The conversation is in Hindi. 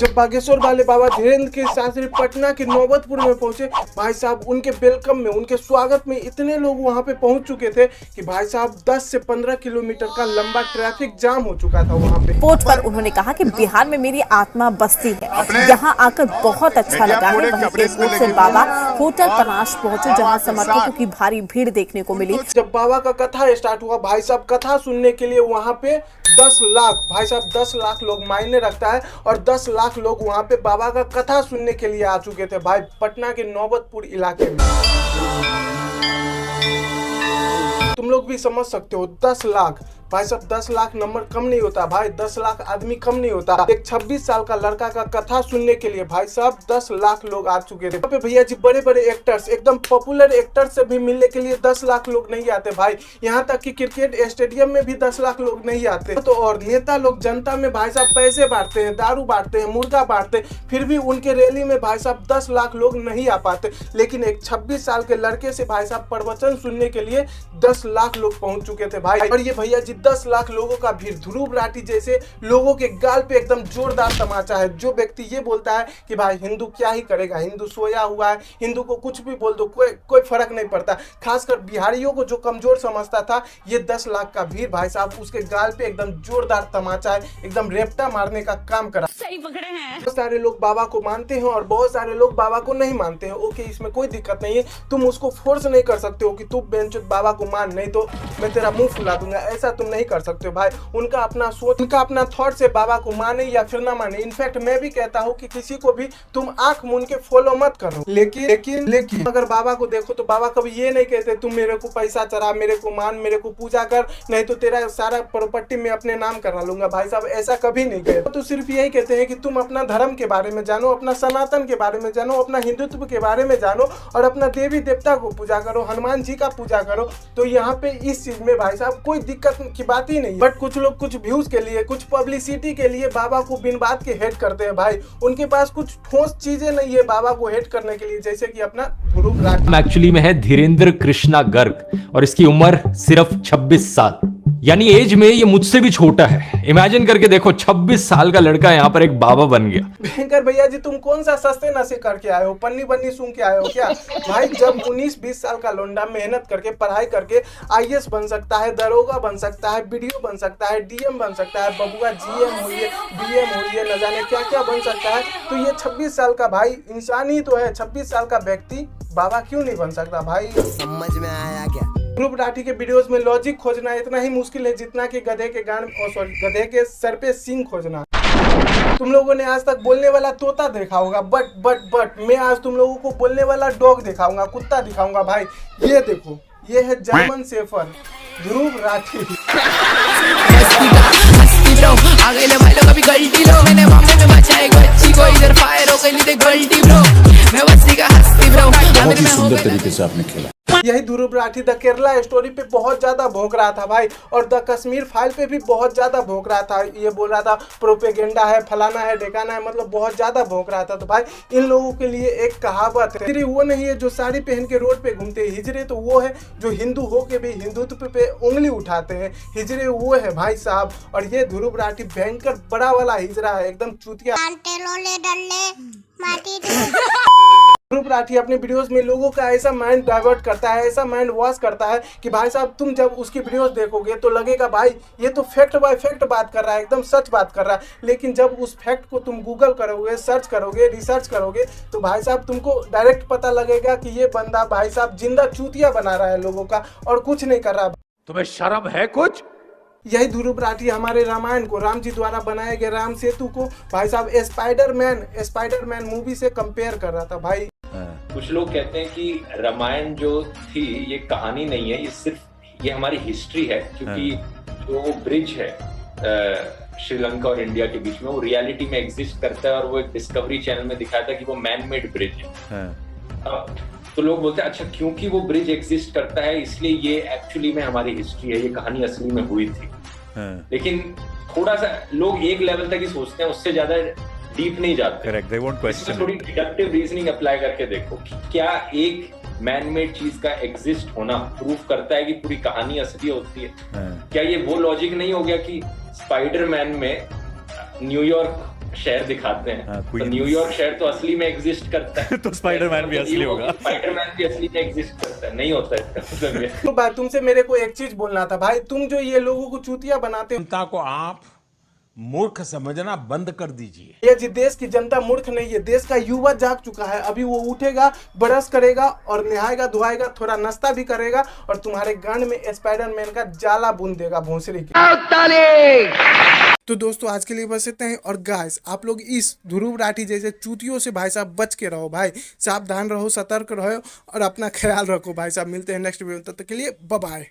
जब बागेश्वर वाले बाबा धीरेन्द्र के शास्त्री पटना के नौबतपुर में पहुंचे, भाई साहब उनके वेलकम में, उनके स्वागत में इतने लोग वहां पे पहुंच चुके थे कि भाई साहब 10 से 15 किलोमीटर का लंबा ट्रैफिक जाम हो चुका था वहां पे। पोर्ट पर उन्होंने कहा कि बिहार में मेरी आत्मा बसती है, यहाँ आकर बहुत अच्छा लगा है। वहीं पोर्ट से बाबा होटल पनाश पहुंचे, जहाँ समर्थकों की भारी भीड़ देखने को मिली। जब बाबा का कथा स्टार्ट हुआ, भाई साहब कथा सुनने के लिए वहां पे 10 लाख, भाई साहब 10 लाख लोग मायने रखता है और 10 लाख लोग वहां पे बाबा का कथा सुनने के लिए आ चुके थे भाई, पटना के नौबतपुर इलाके में। तुम लोग भी समझ सकते हो 10 लाख, भाई साहब 10 लाख नंबर कम नहीं होता भाई, 10 लाख आदमी कम नहीं होता। एक 26 साल का लड़का का कथा सुनने के लिए भाई साहब 10 लाख लोग आ चुके थे। पे भैया जी बड़े बड़े एक्टर्स, एकदम पॉपुलर एक्टर्स से भी मिलने के लिए 10 लाख लोग नहीं आते भाई, यहाँ तक कि क्रिकेट स्टेडियम में भी 10 लाख लोग नहीं आते। तो और नेता लोग जनता में भाई साहब पैसे बांटते हैं, दारू बांटते हैं, मुर्गा बांटते हैं, फिर भी उनके रैली में भाई साहब 10 लाख लोग नहीं आ पाते। लेकिन एक 26 साल के लड़के से भाई साहब प्रवचन सुनने के लिए 10 लाख लोग पहुंच चुके थे भाई। और ये भैया जी 10 लाख लोगों का भीड़, ध्रुव राठी जैसे लोगों के गाल पे एकदम जोरदार तमाचा है। जो व्यक्ति ये बोलता है कि भाई हिंदू क्या ही करेगा, हिंदू सोया हुआ है, हिंदू को कुछ भी बोल दो, कोई फर्क नहीं पड़ता, खासकर बिहारियों को जो कमजोर समझता था, ये 10 लाख का भीड़ भाई साहब उसके गाल पे एकदम जोरदार तमाचा है, एकदम रेपटा मारने का काम करा। सही पकड़े हैं। बहुत सारे लोग बाबा को मानते हैं और बहुत सारे लोग बाबा को नहीं मानते हैं। ओके, इसमें कोई दिक्कत नहीं है, तुम उसको फोर्स नहीं कर सकते हो कि तू बेंचोद बाबा को मान, नहीं तो मैं तेरा मुंह फुला दूंगा, ऐसा तुम नहीं कर सकते हो भाई। उनका अपना सोच, उनका अपना थॉट से बाबा को माने या फिर ना माने। इनफैक्ट मैं भी कहता हूँ कि किसी को भी तुम आंख मूंद के फॉलो मत करो, लेकिन अगर बाबा को देखो तो बाबा कभी ये नहीं कहते तुम मेरे को पैसा चढ़ा, मेरे को मान, मेरे को पूजा कर, नहीं तो तेरा सारा प्रॉपर्टी में अपने नाम करा लूंगा। भाई साहब ऐसा कभी नहीं कहते, तो सिर्फ यही कहते हैं कि तुम अपना धर्म के बारे में जानो, अपना सनातन के बारे में जानो, अपना हिंदुत्व के बारे में जानो और अपना देवी देवता को पूजा करो, हनुमान जी का पूजा करो। तो यहाँ पे इस चीज में भाई साहब कोई दिक्कत की बात ही नहीं। बट कुछ लोग कुछ व्यूज के लिए, कुछ पब्लिसिटी के लिए बाबा को बिन बात के हेट करते हैं भाई। उनके पास कुछ ठोस चीजें नहीं है बाबा को हेट करने के लिए, जैसे कि अपना ध्रुव राठी। एक्चुअली में है धीरेन्द्र कृष्णा गर्ग और इसकी उम्र सिर्फ 26 साल, यानी एज में ये मुझसे भी छोटा है। इमेजिन करके देखो 26 साल का लड़का यहाँ पर एक बाबा बन गया। भयंकर भैया जी, तुम कौन सा सस्ते नशे करके आए हो, पन्नी बन्नी सूंघ के आए हो क्या भाई? जब 19-20 साल का लोंडा मेहनत करके पढ़ाई करके IAS बन सकता है, दरोगा बन सकता है, BDO बन सकता है, DM बन सकता है, बबुआ GM हुई, BM हुई, न जाने क्या क्या बन सकता है, तो ये 26 साल का भाई इंसान ही तो है। 26 साल का व्यक्ति बाबा क्यों नहीं बन सकता भाई? समझ में आया क्या? ध्रुव राठी के वीडियोस में लॉजिक खोजना इतना ही मुश्किल है जितना कि गधे के सर पे सींग खोजना। तुम लोगों ने आज तक बोलने वाला तोता देखा होगा, बट मैं आज तुम लोगों को बोलने वाला डॉग दिखाऊंगा, कुत्ता दिखाऊंगा भाई। ये देखो, ये है जर्मन शेफर्ड ध्रुव राठी। बहुत ही सुंदर तरीके से आपने खेला। यही ध्रुव राठी द केरला स्टोरी पे बहुत ज्यादा भोंक रहा था भाई, और द कश्मीर फाइल पे भी बहुत ज्यादा भोंक रहा था। ये बोल रहा था प्रोपेगेंडा है, फलाना है, ढेकाना है, मतलब बहुत ज्यादा भोंक रहा था। तो भाई इन लोगों के लिए एक कहावत है, हिजड़े वो नहीं है जो साड़ी पहन के रोड पे घूमते हैं, हिजड़े तो वो है जो हिंदू हो के भी हिंदुत्व पे उंगली उठाते हैं, हिजड़े वो है भाई साहब। और ये ध्रुव राठी भयंकर बड़ा वाला हिजड़ा है, एकदम चूतिया। ध्रुव राठी अपने वीडियोस में लोगों का ऐसा माइंड डाइवर्ट करता है, ऐसा माइंड वॉश करता है कि भाई साहब तुम जब उसकी वीडियोस देखोगे तो लगेगा भाई ये तो फैक्ट बाय फैक्ट बात कर रहा है, एकदम सच बात कर रहा है। लेकिन जब उस फैक्ट को तुम गूगल करोगे, सर्च करोगे, रिसर्च करोगे, तो भाई साहब तुमको डायरेक्ट पता लगेगा कि ये बंदा भाई साहब जिंदा चूतिया बना रहा है लोगों का और कुछ नहीं कर रहा। तुम्हें शर्म है कुछ? यही ध्रुव राठी हमारे रामायण को, राम जी द्वारा बनाए गए राम सेतु को भाई साहब स्पाइडरमैन मूवी से कंपेयर कर रहा था भाई। कुछ लोग कहते हैं कि रामायण जो थी ये कहानी नहीं है, ये हमारी हिस्ट्री है, क्योंकि जो ब्रिज है श्रीलंका और इंडिया के बीच में वो रियलिटी में एग्जिस्ट करता है और वो एक डिस्कवरी चैनल में दिखाया था कि वो मैन मेड ब्रिज है। तो लोग बोलते हैं अच्छा क्योंकि वो ब्रिज एग्जिस्ट करता है इसलिए ये एक्चुअली में हमारी हिस्ट्री है, ये कहानी असली में हुई थी। लेकिन थोड़ा सा लोग एक लेवल तक ही सोचते हैं, उससे ज्यादा डीप नहीं जाते। Correct, they won't question. थोड़ी डिडक्टिव रीजनिंग अप्लाई करके देखो कि क्या एक मैन मेड चीज का एग्जिस्ट होना प्रूफ करता है कि पूरी कहानी असली होती है? क्या ये वो लॉजिक नहीं हो गया कि स्पाइडरमैन में न्यूयॉर्क शहर दिखाते हैं, हाँ, तो Queens। न्यूयॉर्क शहर तो असली में एग्जिस्ट करता है। तो स्पाइडरमैन भी असली होगा। स्पाइडरमैन भी असली में एग्जिस्ट करता है, नहीं होता इसका मतलब ये। तो भाई तुमसे मेरे को एक चीज बोलना था भाई, तुम जो ये लोगों को चूतिया बनाते हो, जनता को आप मूर्ख समझना बंद कर दीजिए। ये जी देश की जनता मूर्ख नहीं है, देश का युवा जाग चुका है। अभी वो उठेगा, ब्रश करेगा और नहाएगा धोएगा, थोड़ा नाश्ता भी करेगा और तुम्हारे गांड में स्पाइडरमैन का जाला बूंद देगा भोंसरी की। तो दोस्तों आज के लिए बस इतना ही। और गाइस आप लोग इस ध्रुव राठी जैसे चूतियों से भाई साहब बच के रहो भाई, सावधान रहो, सतर्क रहो और अपना ख्याल रखो भाई साहब। मिलते हैं नेक्स्ट वीडियो में, तब तक के लिए बाय बाय।